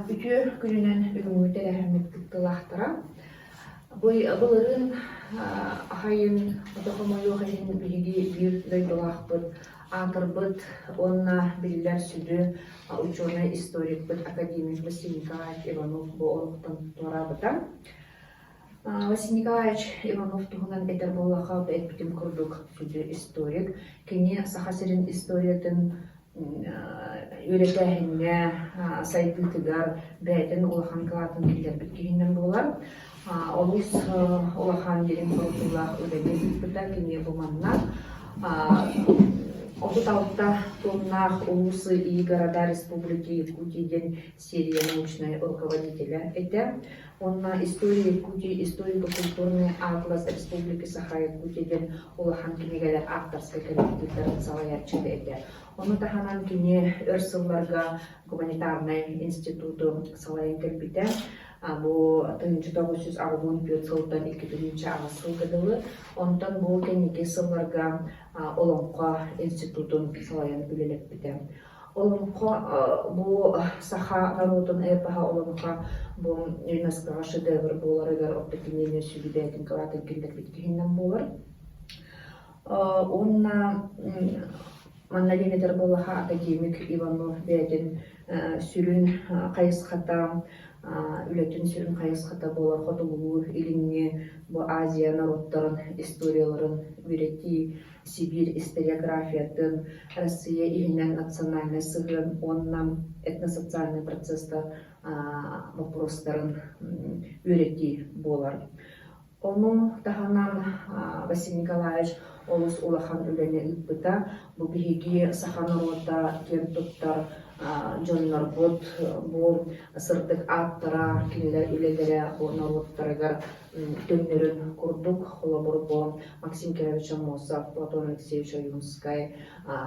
Ütü gününen ürünmüte rahmetlik kılahtara. Бұлырын ahayın, otokomoyu hayın bilgi bir döydolaqbıt, atırбыт, onna bilgiler südü, ученый историк быт, академик Василий Николаевич Иванов bu олықтың туарабыта. Василий Николаевич Иванов туғынан әтер болаға бәйтбітім күрдік südü историк. Кене сахасырын историятын öğretmenine sayıklıtıgar bəytin olağan kılatın kilder bitkihиnden bolar. Oluz olağan yerin kurultular öğrenmek bıda kene bulmanlar. Oğuz altta Томнах Улусы и города Республики Якутии серия научной руководителя. Это он на истории Якутии, историко-культурный атлас Республики Саха-Якутии Улахан кенегелер авторской коллективдер салаячыды это. Оны таханан кене өрсылларга гуманитарный институту салайын кәлбите. Бұл 1964 жылдан 2000 ағасыл ондан бұл кенеге сылларға Олонқа институтын салайын үлелеп біде. Олонқа бұл саха народын эпаға Олонқа бұл ЮНЕСКО-ға шедевр болар егер оптекенене сүгідейтін калатын келдер біткігінен болар. Онна манналинедер болаға академик Иванов бәйтін сүрін қайысқата үлетін сүрін қайысқата болар қотылуы иліңне бұл Азия народтарын историяларын үйретті Сибирь историографиятын Россия илінен национальный сығын оннан этносоциальный процесста вопростарын үйретті болар. Onun tahanan Василий Николаевич олус улахан үләне үппіта, бұл бігі саханаротта кентуттар жонлар бұд, бұл сыртық аттара, кенелер үлелері бұл народтарығар төннерін күрдік, қолы бұр бұл Максим Кирович Амосов, Платон Алексеевич Аюнскай,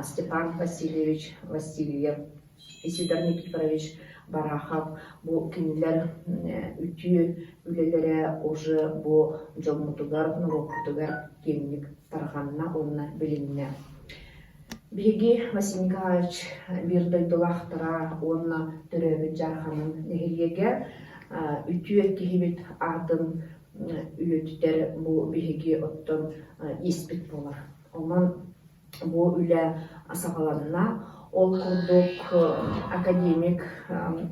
Степан Васильевич Васильев, Исидор Никифорович Барахов, бұл кенелер үті үлелері уже бұл жолмутугар, нұрокутугар кемник тарғанна онна білінне. Биги Василий Николаевич bir дойдолақтыра онна түрөбі жарханын нехилеге үті кехибет атын үйөттер бұл биги оттон еспет болар. Онан бұл үлі асағаланына ол күрдік академик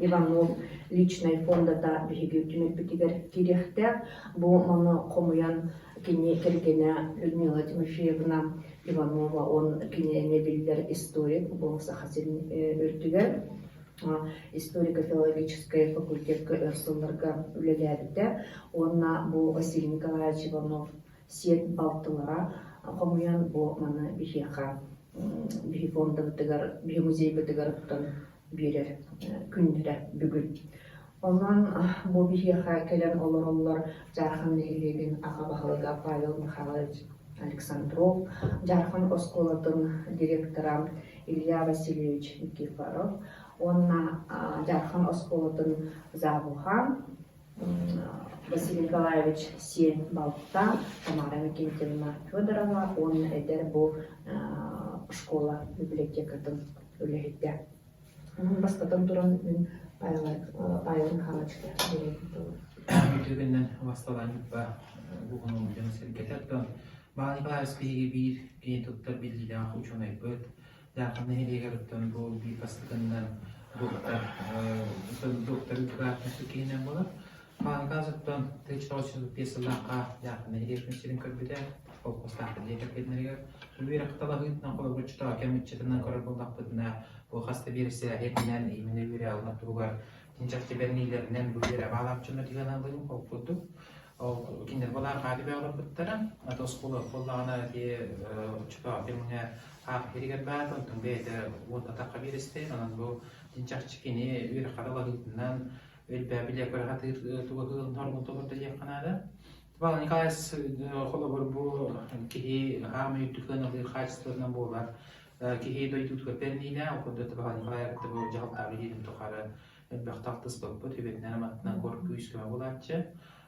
Иванов личный фондата биги үтімет бітігер керекті. Бұл мұны қомуян кене кергене Людмила Тимофеевна Иванова, он кене билдер историк, бұл сахасырын өртігер. Историко-филологический факультетка өрсылларға үлелерді. Онна бұл Василий Николаевич Иванов сет балтылара, қомуян бұл мұны бихеха, бихи фонда бітігер, бихи музей бітігер берер күндері бүгін. Ondan bu bihiyaka kelen olurlar Jarhan nehirlegen Ағабағылыға Павел Михайлович Александров, Jarhan Осколатын директора Илья Васильевич Никифоров, онна Jarhan Осколатын Завуха Василий Николаевич Сен Балта, Тамара Мекентьевна Федорова, он эдер бұл школа библиотекатын үлігітті. Бастатан тұран Павел Михайловичке беретін тұлы. Ütüгеннен басталан бұғын олжаны сәркететті. Бағын Николаевскийге бір кейін тұттар белгілі ақы ученый бөт. Дақын нәхелеге бұттан бұл бір бастатыннан доктор үтігартын кейінен болар. Бағын Николаевскийден 1905 жылдаққа дақын нәхелеге күнсерін көрбеді. Ол қостақты декер кетінерге. Үлбері қыталағы үтінен қолы бұчыта кәмітчетінен көріп болдақ бұдына бұл қасты берісі әтінен еміне өре алынып тұруғар. Тенчакте бернейлерінен бүлдері бағалап жүні деген алығын қолып бұдды. Кендер болар қады бәғылып бұттары. Атос қолы қолдағына ұчыта кәміне ақ ерегер бәді. Онтың бәйді онда таққа берісті. Онан бұл тенчакчы кене өре қаралағы үтінен өлбә біле көрғаты тұғы ғылын торғын тұғырды деп қанады. Бағын Николаевс қолы бір бұл кеге ғамы үттікін алыр қайсыларынан болар. Кеге дойдудға бернейлі, оқыдды Бағын Николаевты бұл жағылтағы едім тұқары бақтақтыс бұл төбетінен аматынан көріп күйіскіме болатшы.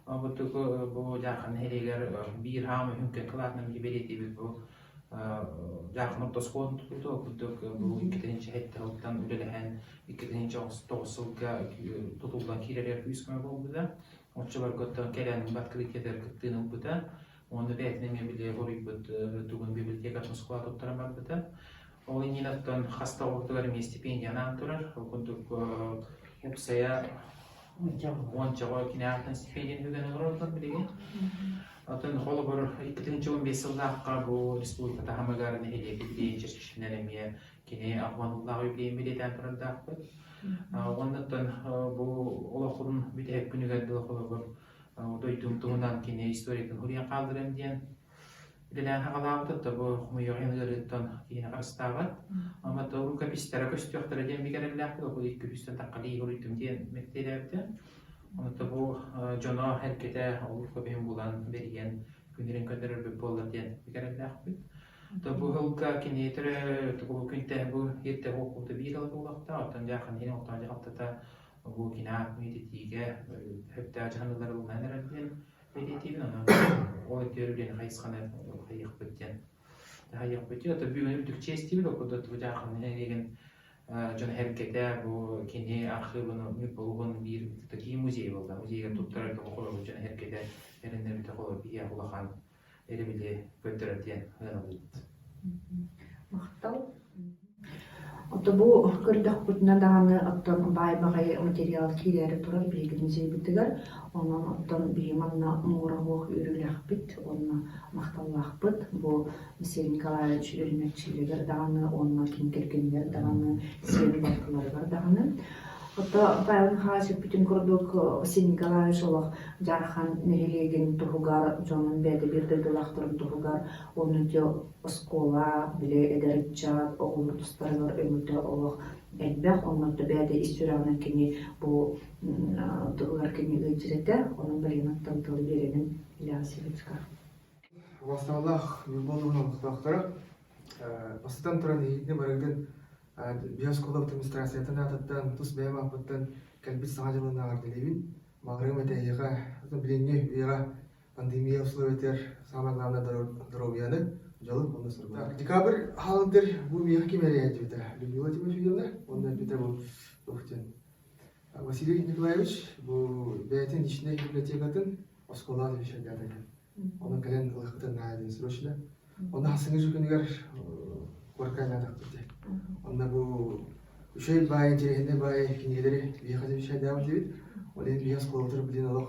Бұл жақын әрегер бір ғамы хүнкен қылатынан береті бұл Жақын отоскуон tutuldu okuduk. Bu 2-nji hette ülelehen 2-nji Ağustos'ga tutuldan kireler üsküme boldu da. Oççalar götten gelen batkılıkeder kıttığını bu da. Onu beklemeyen bile horuyup tugun biblioteka Moskva tutturamar bu da. O inattan hasta ortaları stipendiyana anturar. Okuduk Upsaya onca kinartan stipendiyana hügen olurlar bilegi. Атын холо бор 2015 жылдакка бу республикада хамагарын элеги биле чечкишнереме кене ахвануллах үбейм билетен турдакпы. Ондон бу олохун битеп күнүгө холо бор дойдум туунан кене историктин хуриян калдырым диен билен хагалабыт да бу муйогенлерден кене карстагат. Ама тору капистера көстөктөр ден бигереллак бу 200 таккали хуритим диен мектелепти. Онда бу жана herkete olursa benim bulan berigen günlerin kadar bir bollar diyen bigереллак bit. Da bu halka kinetre bu günte bu yette okulda bir yıl olakta atan yakın yine otan haftada bu kina meditiga hep de canlılar olmayan diyen meditivin ona o görülen hayıskana hayık biten. Hayık bitiyor da bir ödük çesti bir okulda bu yakın yine Жана herkete bu kini arxivini müpolgun bir taki muzey oldu. Muzeyge tutturar ki okulu jana herkete erinde bir takılı bir yakulakan eri bile götürür diyen Мактау. Ото бу көрдөх бутна даганы оттон байбагай материал килери турар билгинизей битигер. Онон оттон бийманна мурагох үрүлэх бит, онна макталлах бит. Бу Мисей Николаевич үрүнөчүлүгөр даганы, онна кинкергендер даганы, сен бакылар даганы. Ото байын хажы бүтүн көрдүк Мисей Николаевич олох жархан нехилеген туругар жонун беде бирде дылактырын туругар оны жо оскола биле эдерчат огул тустарылар өмүтө олох элбек оннотто беде истүрана кини бу туругар кини ыйчирете онун байынаттан тылы беренин Илясевичка. Ваставаллах юболуна мухтахтара бастан туран ийне барыгын биоскола администрациятын ататтан тус бема апаттан калбит саңажылына ардылебин магрым этега биленге уяга пандемия условиятер самое главное здоровьяны жолу онда соргу. Декабрь халдыр бу мехки мерияти бите. Людмила Тимофеевна, онда бите бу тохтен. Василий Николаевич бу бейтин ичне библиотекатын оскола вещадады. Onun gelen ılıktan nâdini sürüşle. Onda hasını jükünüger korkayla taktırdı. Onda bu şey bayi, cerehinde bayi, kinyeleri bir hacı bir şey devam ediyor. Onun bir yaz koltuğu bildiğin Allah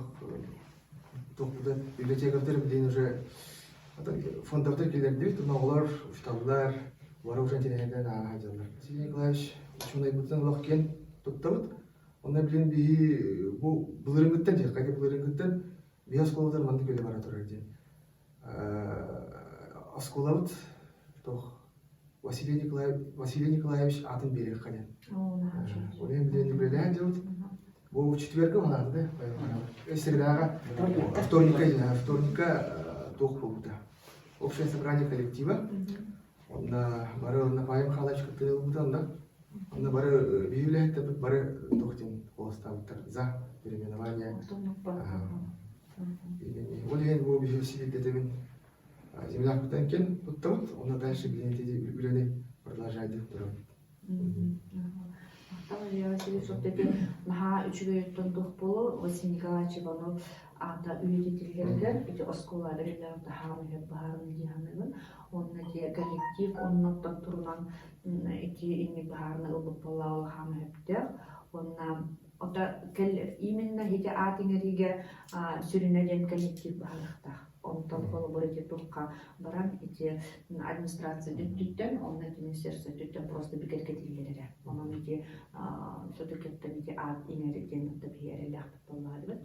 topluda bibliotekatları bildiğin уже fondakta gider diyor. Tuna olar, uçtablar, var uçan cerehinden hacılar. Vasiliy Nikolaevich şunday buttan Allah ken tuttamıt. Onda bildiğin bir bu bulurun diyor. Kaydı bulurun gitten Biyaz kolları mantık öyle var atırdı. Askolavut, toh Vasiliy Nikolaevich atın biri kalan. Onun bilen bilen diyor. Bu четверга olan da. Среда, вторника toh buldu. Общее собрание коллектива. Onda bari napayım halacık kıtırı buldu onda. Onda bari büyüle tabi bari tohtin olastavutlar. За переименование. Олеген бу бифилсилитетемин земляктан кен туттамыт, оны дальше билени продолжайды турат. Мактал Илясевич оттети маха үчүгөйөттөн тух болу Василий Николаевич бону ата үйрөтүлгендер бити осколар элерди хаамет баарын дияныгын онна ке коллектив онноттон турган эти ини баарны ылып болуу хааметтер онна ота именно хите атиңериге сүрүнөден коллектив баалыкта онтон колу борете тухка баран эти администрация дүттүттен онна министерство дүттен просто бикеркетилгелере онон эти сөтөкеттен эти ат иңериден ота биерелак боллады бет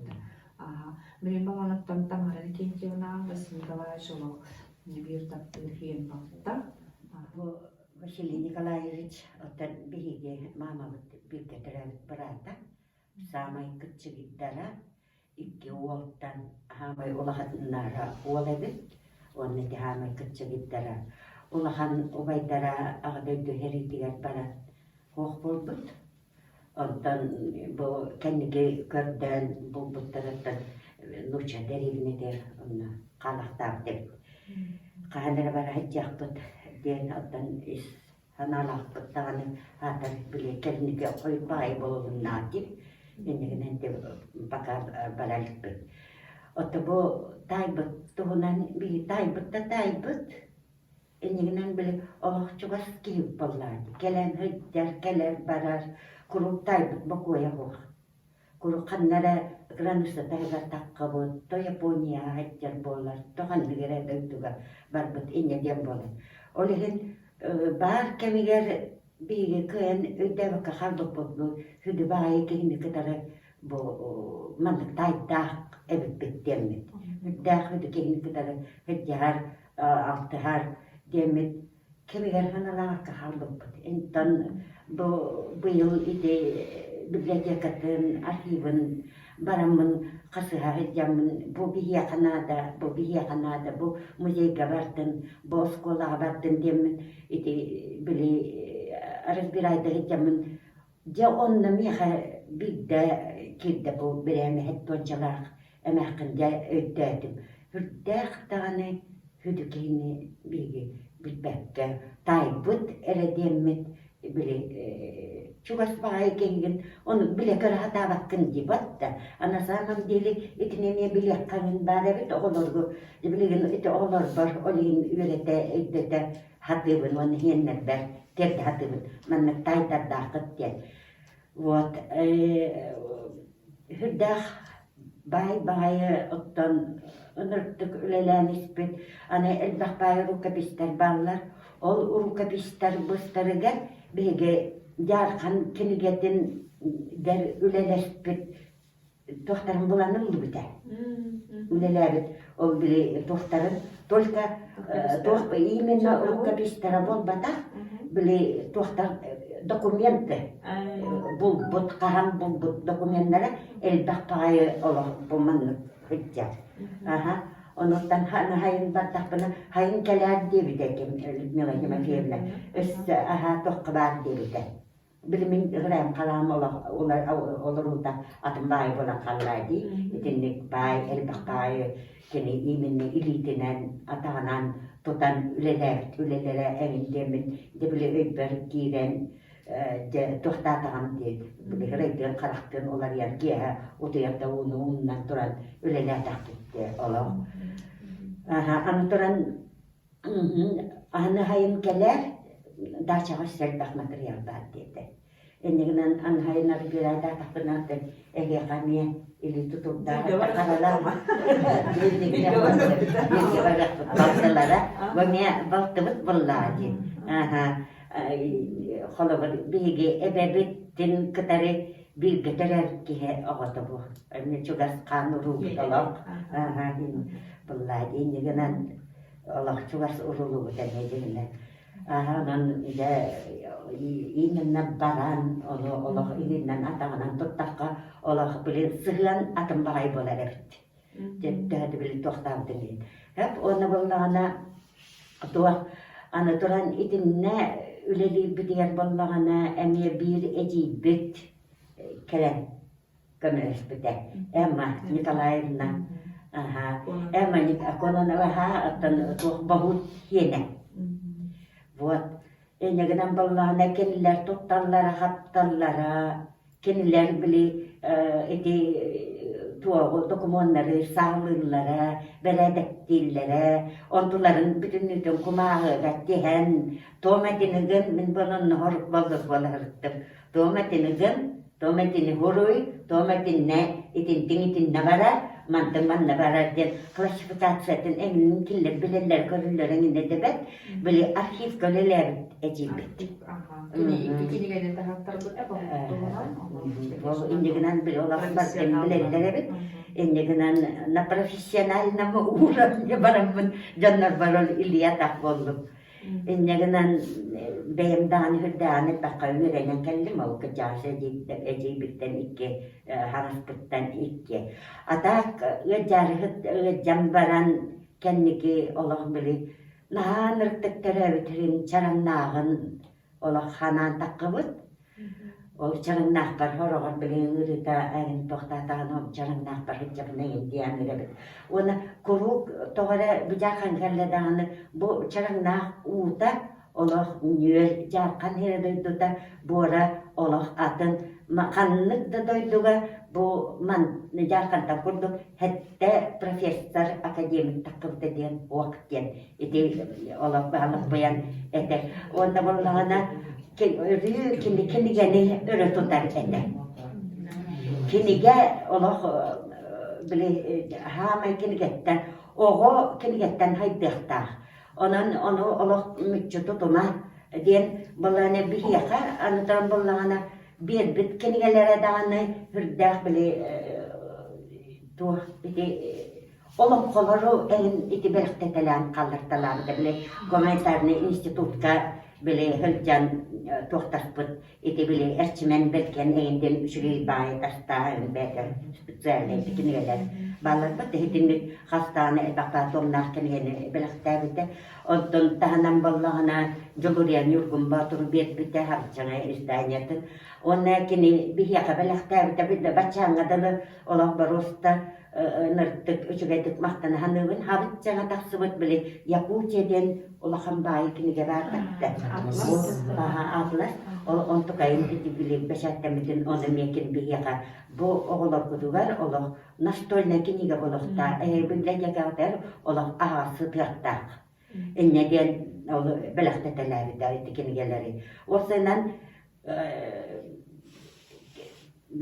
мен баланаттан тамара кентевна Василий Николаевич олох бир таптыр хиен балта Василий Николаевич оттан бириге мама биркетеребит барата самай кытчыгиттара икки уолттан хамай улахатыннара уолебит оннети хамай кытчыгиттара улахан убайдара агдойду херитигер барат хуох болбут онтон бу кенниги көрдөн булбуттараттан нуча деревинетер онна калактар деп Kahanera bara hajjaqput den ottan is hanalaqput tagani hatar bile kelnike oy bai bolun naati ennegenen te bakar balalput otabo taybut tuhunan bi taybut ta taybut ennegenen bile oh chugas kiyip bolladi kelem hajjar keler barar kuru taybut bakoya ho kuru kannara granusta taygar taqqabut to Japonia hajjar bollar to kannigere dötuga barbut inne diam bolan olihin bar kemiger bige kön ödevaka haldopotlu hüde bai kehinde ketare bo mannak taytaq ebit bittemmet hüddah hüde kehinde ketare hüdjar altahar demmet kemiger hanalaka haldopot entan bo buyul ide bibliotekaten arkiven baramın kasıha hecamın bu bihiya kanada bu muzeyga vartın bu skola vartın demin iti bili разбирайда hecamın ja onna miha bidde kirde bu bireme hettonçalar emekkinde öddedim hürdeh tane hüdükeyni bilgi bilbekke taybut eredemmet bili чугас баай кеңген оны билекер хата баккын дибатта ана самам дели итинеме билек каңын бара бит оголорго билеген ите оголор бар олин үрете эддете хатыбын оны хеннер бар терде хатыбын манна тайтар дакыт ден вот хүрдах бай оттон ынырттык үлеләниспет аны элбах бай рукапистер баллар ол рукапистер быстарыгар беге Jarkan kinigetin der üleleşpet tohtarın bulanıldı biter. Ülelebet o bile tohtarın tolka imенно рукопистера болбата bile tohtar dokumenti bul kahan bul dokumentleri elbaq payı olur bu manlı hüccar. Ondan hayın batak bana hayın keler diye bir dekim Людмила Тимофеевна. Tohka var diye bir dekim. Bilimin gırayım kalam olur da atım bay bola kallaydı. İtinlik bay, elbaq bay, kini iminni ilitinen, atanan, tutan ülelere evin demin, de bile öybür giren, de tohtatan diye, bile gırayden karaktın olar yer giye, utuyakta ondan turan üleler takipti olam. Anı turan, anı hayın keler, daha çavaş selbaq material var dedi. Ennegenen anhaynar bir ayda tapınatın ege kamiye ili tutup da takaralar. Bilgi var baksalara ve miye baktıbıt vallahi. Xolavar bilgi ebebettin kıtarı bir getirer ki ağıtı bu. Ne çoğaz kanuru talak. Vallahi ennegenen Allah çoğaz urulu deneydiler. Ahanan ide ininna baran Allah ininnan atanan tuttakka Allah bilen sığlan atın bahay bolar evet. Dedi bilen toxtavdın. Hep onu bollağına tuğa ana turan itinne üleli bitiyer bollağına emiye bir ecibet kelen kömüleşbite. Emma Nikolaevna Emma Nikolana vaha atan tuğ bahut yene. Вот. Ennegenen ballağına kendiler tuttallara, haptallara, kendiler bile tuğu dokumonları sağlırlara, beledekdillere, onduların bütünlüğün kumağı gattihen, tometinigen min bunun horuk baldık balırıktım. Tometini horuy, tometinne itin nabara, mantımanla beraber klasifikasyon emin killer bilenler görürler enginde debet böyle arşiv köleler ecibet. İkini gelen tahatlar bu Bu indegenen bir olasılar bilenler evet. Indegenen na profesyonel na mauran ya baramın canlar barol iliyatak bollum. Indegenen beyimdan hürdane bakayım öğrenen kellim o kıcası ecibitten iki haraspıttan iki. Atak öjar baran kendiki Allah bili nahan ırtık terevitrin çarannağın Allah hanan takkıbıt. O çarannağ var horoğun bili ırıta erin tohtatan çarangnak barıcabına indiyanları. Ona kuru toğara bıcakan kalladağını bu çarangnak uğda Allah nüye jarkan here doydu da bu ara Allah atın makanlık da doyduga bu man jarkan da kurduk hatta profesör akademik takıp diyen vaktiyen edi Allah bağlı bayan eder onda bollana kini gene öyle tutar eder kiniga Allah bile hama kinigetten oğo kinigetten haydıqta onu Allah mütçü tutuma diyen bollana bir yaka anıtan bollana bir bit kinigelere dağını hürdağ bile tuh iti olum koloru en iti belirtetelan kaldırtalan da bile komentarını institutka bile hılcan tohtaspıt iti bile erçimen belken eğinden üçülü bayi tastağın belki spesialle kinigeler bağlarbat hitinlik hastane elbaqta tomnar kinigeni belirtebite ondan tahanan bollağına joluriyan yurgun batur bir bite harcana istaniyatın ona kini bir yaka belirtebite bir de bachanga dalı olah barosta nırtık üçügedik mahtana hanıvın habit jana taksıbıt bile Yakutia'den olaham bayi kinige bardaktı. Atlas. On tukayın iti bile beşattemidin onu mekin bir yaka bu oğlar kudugar olah nastolna kinige bolakta bibliotekader olah ağası tırtak. Enneden belirteteleri de iti kinigeleri. Orsanan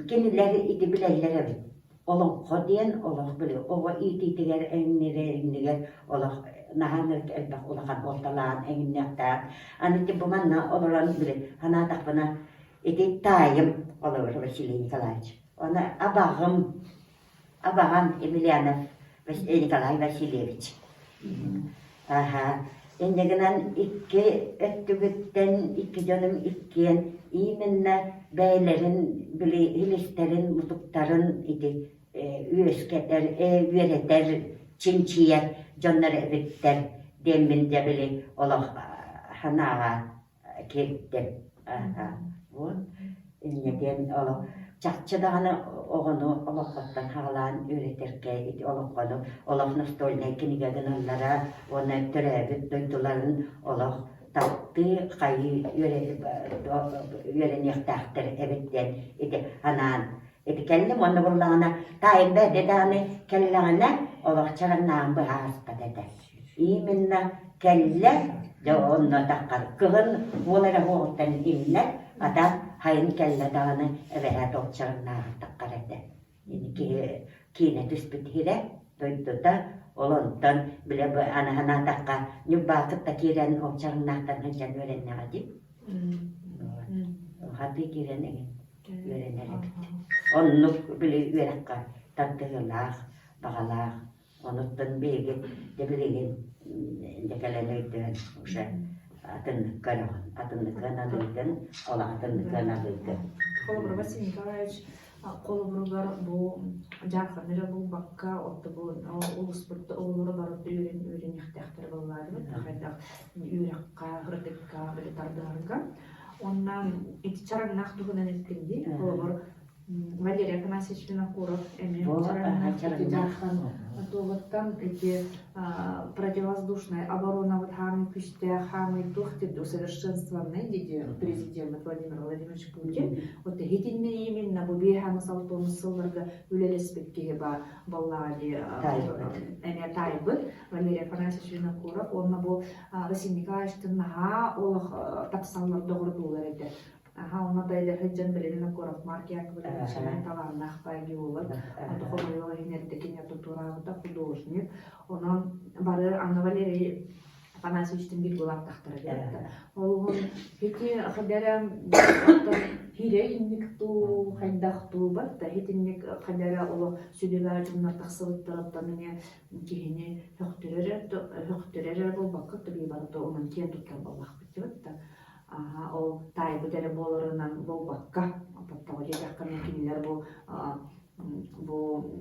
kinileri iti bileyleri olan kodiyen olah bile ova iti tiger enniger olah nahanır elbak olakan ortalan enginektar aniti bu manna olaran bile hana takbana iti tayım olur Vasily Nikolaevich ona abağım Emilianov Nikolay Vasilyevich Enneginan iki öttübütten iki canım ikiyen iminne beylerin bile hilisterin mutuktarın iti üyesketer üyereter çinçiyer canları evitler deminde bile olah hanağa kettim bu neden olah çakçıdağını oğunu olaklattan hağlan üretirke iti olakonu olah nastolne kinigeden onlara ona türevit duyduların olah tattı kayı yörenektahtır evitten iti hanan iti kellim onu bullağına tayin bededağını kellağına olah çarannağın bu haspat eder iyi minna kelle de onunla takkar kığın bunlara hoğuttan inler adam hayın kelle dağını evvela dokçarına takkar eder. Yani kine tüspüt hire duydu da olondan bile bu ana takka nübbakıp da kiren okçarınaktan hıncan öğrenne hadi. Hadi kiren öğrenne hadi. Onu bile öğrenka tattığılar, bağalar, onuttan bilgi de bilgin dekeleneyden uşa atın kanalıydın, ola atın kanalıydın. Kolobur Vasily Nikolaevich Kolobrugar bu jarkanlara bu bakka ottu bu uluspurtta oğulları barıp öğrenektähter bollardı. Hayda ürekka, hırdıkka, böyle tardarga. Ondan iti çaragnak tuğunan etkindi. Kolobur Валерий Афанасьевич Винокуров, эти противовоздушная оборона вот хамы кюстя, хамы тухты усовершенствованные, где президент Владимир Владимирович Путин, вот эти именно бубиха салтон сылларга үлелеспекке баллади эне тайбы Валерий Афанасьевич Винокуров, он был Василий Николаевич Тыннаха, олах тапсаллар доғырдулар еді. Ona da eder hıccan bileğine korup markiyat bileğine şaman tavanına akbayı olur. Adı koruyor hinetteki tuturağında hudожник. Ona barı Anna Valeri Afanasyevич'tin bir gulak tahtırı geldi. Oğlum heti xadara hire innik tu haydak tu bat da heti innik xadara olu südüler cümle taksılıktırıp da mene kihini höktürerer bol bakıp da bir barıda onun kiyen tutkan balak bitti bat da. O taybu dere bollarından bol bakka, hatta o yakın kimiler bu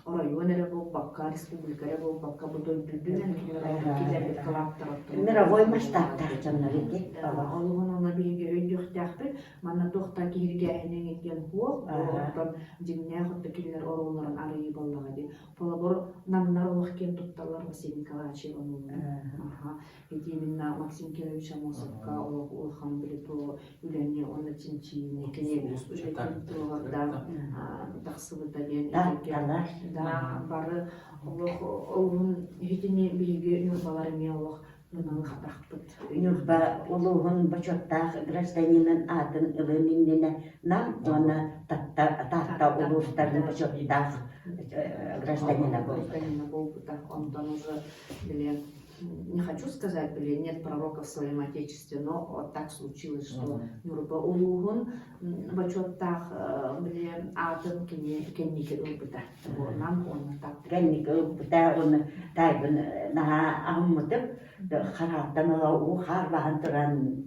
orayı önere bol бакка республикада болбакка будой дүдүнен килер калаптар. Мировой масштабта жаннарыки. Олугун она биги өйдүхтәхпи, манна тохта киргәһенең итген хуак, оттан димнә хотта киллер орулларын арый боллага ди. Полабор намнар олох кен тутталар Василий Николаевич Иванов. Ага. Эти именно Максим Кирович Амосовка олхан билету үләнне оны тинчине кене да тахсыбыта ген. Да, бары олугун хитине биги нурбалары ме олох нунан хатахпыт. Нюрба улугун бачоттах гражданинын атын ылынинне нам она тахта улустарын бачоттах гражданина был. Гражданина был, он уже, блин, не хочу сказать, блин, нет пророка в своем отечестве, но вот так случилось, что Нюрба улугун бачоттах, блин, атын кеннике ылбыта. Нам он так. Кеннике ылбыта, он тайбын наха ахмытып, хараттан у харбахан туран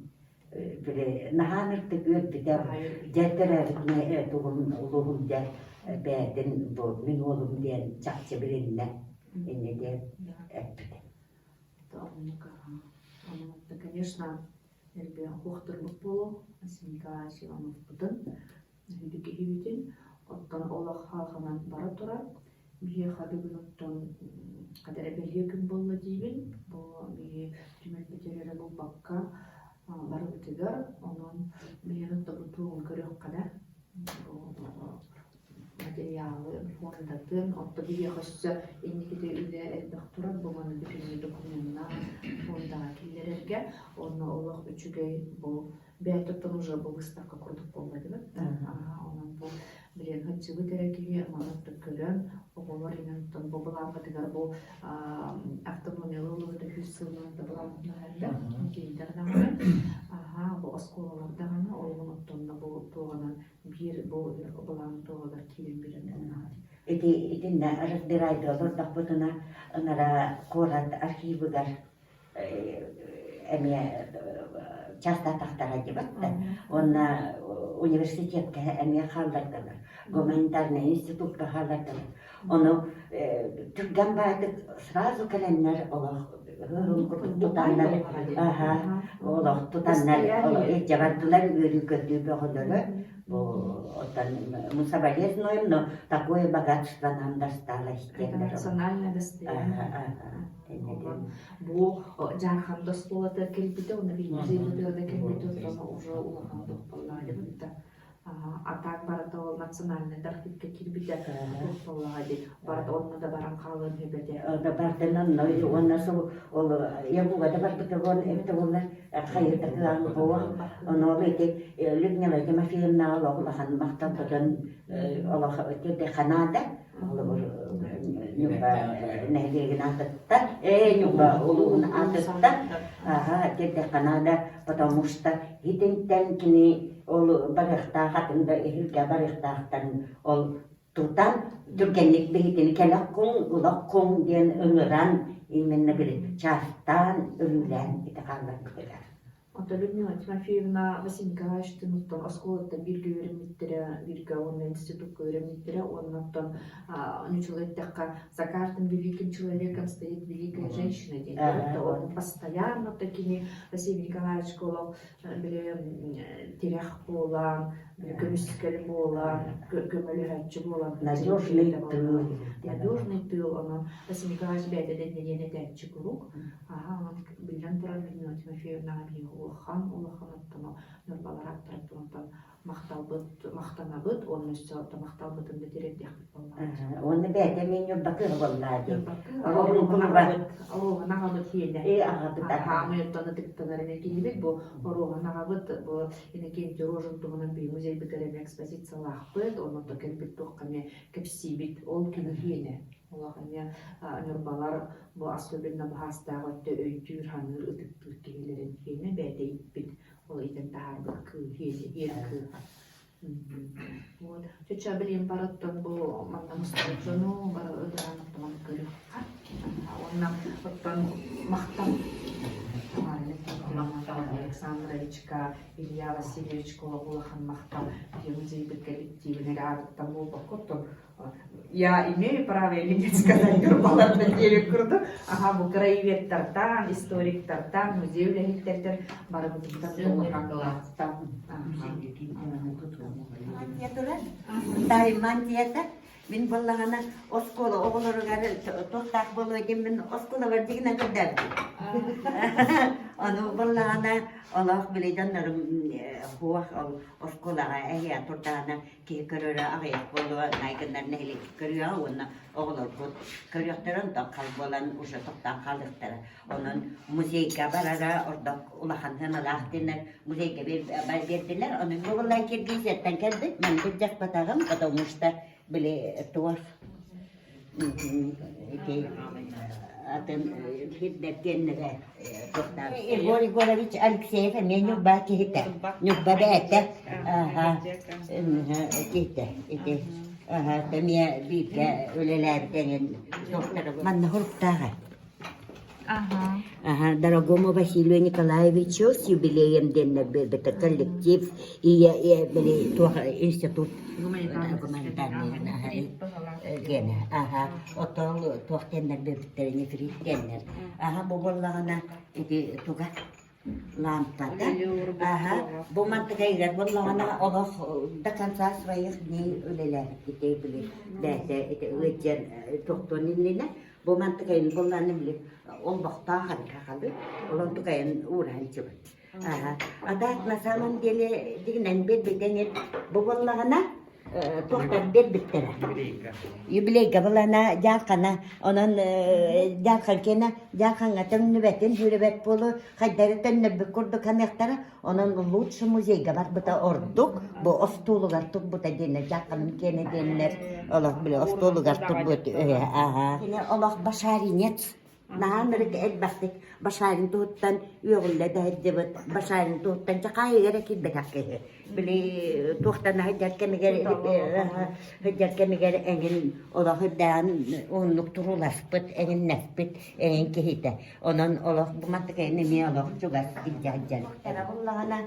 бире наханырты көрбүтэ жеттерерикне тугун улугун де бэдин бу мен олум ден чакчы билинне эне де эппите. Это, конечно, элбе хохтурлук болу, Василий Николаевич Иванов бутын, видеки хибитин, оттан олах халқанан бара тура, бие хады бүнөттөн кадер белге күн болла дейбин, бу бие түмел бетерері бұл бакка бары бүтігер, онын биенотта бутуғын көрек када, материалы фондатын, отто бие қосса енекеде үйде әлбәқ тұрар, бұғаны бүтінгі документна фондаға келдерерге, оны олық үчігей бұл бәйттіптен уже бұл выставка құрдық болды деп. Онын бұл білен хатчы бүтерекеге манатты көрін, оғылар енеттен бұл бұланға тігер бұл автономиялы да хүссілінді бұланға әрді, кейдерді. Бұл осколаларда ғана, олғын оттонда бұл тоғынан bir bu bulan doğalar kilim birinin. Итинне разбирайды олордак бутуна ынара корат архивыгар эме часта тахтара дебатта. Онна университетке эме халдардылар. Гуманитарный институтка халдардылар. Оны түрген байды сразу каленнер олох тутаннар. Олох тутаннар. Жабардылар өрі көтүү бөғылары. Мусаболезную, но такое богатство нам досталось. Это национальное достояние. Бу жархан достолата келбите, он видит, келбите, он уже улахан допалады. А так барата ол национальный дархитке келбите допалады. Барата онна да баран қалын хебеде. Да бартынан, но онна сол ол ябуга да барбыты вон эбте олар хайыртыган боо. Оно лети Людмила Тимофеевна олахан мактабыдан олах өтөдө Канада. Олар нәйлеген атытта, нюба улуын атытта. Теде Канада, потому что хитинтен кини ол барыхта хатында эхилге барыхтахтан ол тутан түргенлик бейден келаккун улаккун ден ыңыран именно бир частан өлүлен ите калган кылар. Ата Людмила Тимофеевна Василий Николаевич Тынуттан осколотта бирге өремиттері, бирге онна институтка өремиттері, оннаттан нючулеттекка за каждым великим человеком стоит великая женщина дейт. Он постоянно такими Василий Николаевич колол терех болан, көмүскел болан, көмөлүхәтчі болан. Надежный тыл. Надежный тыл. Василий Николаевич бәйдеден тәтчі круг. Билен турар Людмила Тимофеевна улахан оттоно нурбалар аттыраттан мактанабыт, onun üstü orta maktalbıtın beterek yakıp olmalı. Onu bәйде мен юббакыр боллады. Оруға нағабыт хейді. Хамыйыттаны тіктанарына келебек, бұл оруға нағабыт, бұл енекенті рожын тұғынан бей музей бітірем экспозициялақ бұд, оны да кәлбет тоққаме кәпсибет, ол кені хейді. Олағыне нұрбалар бұл особенно бағастағы өтті өйтір ханыр ұтықтық келелерін хейді бәйде итбет. Ол итен тағарбы күй хейді, ер күй. Теча білем бараттан бұл мақтамыстар жону, бары ыдыранықтыман көрі. Онна оттан мақтам. Мақтам Александровичка, Илья Васильевич Колағулахан мақтам. Музей бітке биттивінер адыптан бол бақыттан. Я имею право или нет сказать, Гурбалар на деле круто. Ага, бу краевед тартан, историк тартан, музей үлегиттер бары Дайман дията, мен боллағана оскола, оғылырығары тоқтақ болу еден, мен оскола бар дегінен күрдәрді. Оны боллағана олақ білейден хуақ осколаға әйе тұрдағана кей көрірі ағаяқ болу, найгындар нәйлі көріға, оны оғылыр бұд. Көріқтірін қал болан ұшы тоқтан қалдықтары. Оның музейға барара, ордақ ұлақансын ұлақтынар, музейға берділер. Оның бұғылай кергейсеттен келді, мен бұл жақ батағым, потому что были туар. Атын хиддеттеннеге тоқтар. Григорий Егорович Алексеев мен нюбба кихите. Нюбба бәті. Ага. Кихте. Ага. Тәмия битке өлелер деген тоқтар. Манна хұрыптағы. Ага. Дорогому Василию Николаевичу с юбилеем это коллектив и институт гуманитарный гена. Ага. Отол тохтеннер бебтерине фриттеннер. Ага. Боболлагана эти туга лампада. Ага. Бумантагайгар боллагана олов до конца своих дней улелер. Эти были. Да, это уйден тохтонинлина. Бумантагайн болланы биле. Он бахтахан кахады. Он тугайын уран чугай. Ага. Адак на самом деле дигнен бедбетенет боболлагана тоқтар бедбеттера. Юбилейга болана жақана, онан жақан кена, жақанға тәмнібәтін жүребәт болу, қайдары тәмнібі күрді қанықтары, онан лучше музейга бар бұта ордық, бұл остолығар тұқ бұта дене, жақаным кені денелер, олақ біле остолығар тұқ бұты. Олақ башаринец. Нағанырық әлбәқтік башарын тұғыттан өғілі дәйдебіт, башарын тұғыттан жақайығыр әкелбек аққығы. Білі тұғыттан хүддер кәмігер әңін олақ үддән оңлық тұруласпыт, әңін нәспіт, әңін кехеті. Онын олақ бұматтық әңіме олақ жүгас үлдән. Әра бұллағана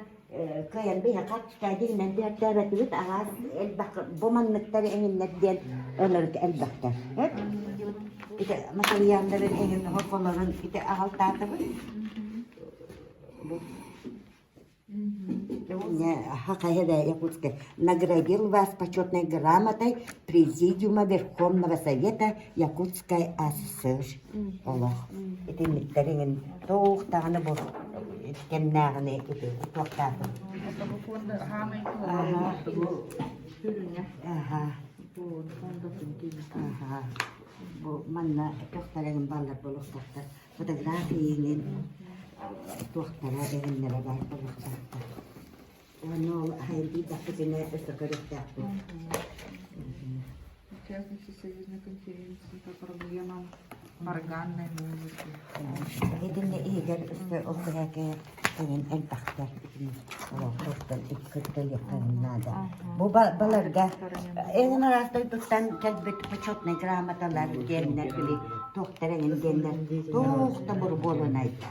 көйен бейі қатшытай дегінен бәрттәрі өтігіт ағас әлбәқ бұманлықтары әңінлерден өлірік әлбәқтар. Itu materialların en hoşların itu ahal tatı bu. Я Хакаеда Якутска наградил вас почетной грамотой Президиума Верховного Совета Якутской АССР. Аллах. Это миттеринген тоқтағаны бұл кемнағыны это тоқтағы. Это бұл фонды ғамай Bu manna tohtarın ballar buluq tohtar. Fotografiyin tohtara evinlere var buluq tohtar. Onu haydi dakikine ıstakalık yaptı. Участники союзной конференции по проблемам органной музыки. Edinle iyiler üstü olsa ki en baktar. Tohtar ikkırtel yaparınlarda. Bu balarga en arasında tutan kelbet почетный грамоталар genler bile tohtarın genler tohta bur bolunaydı.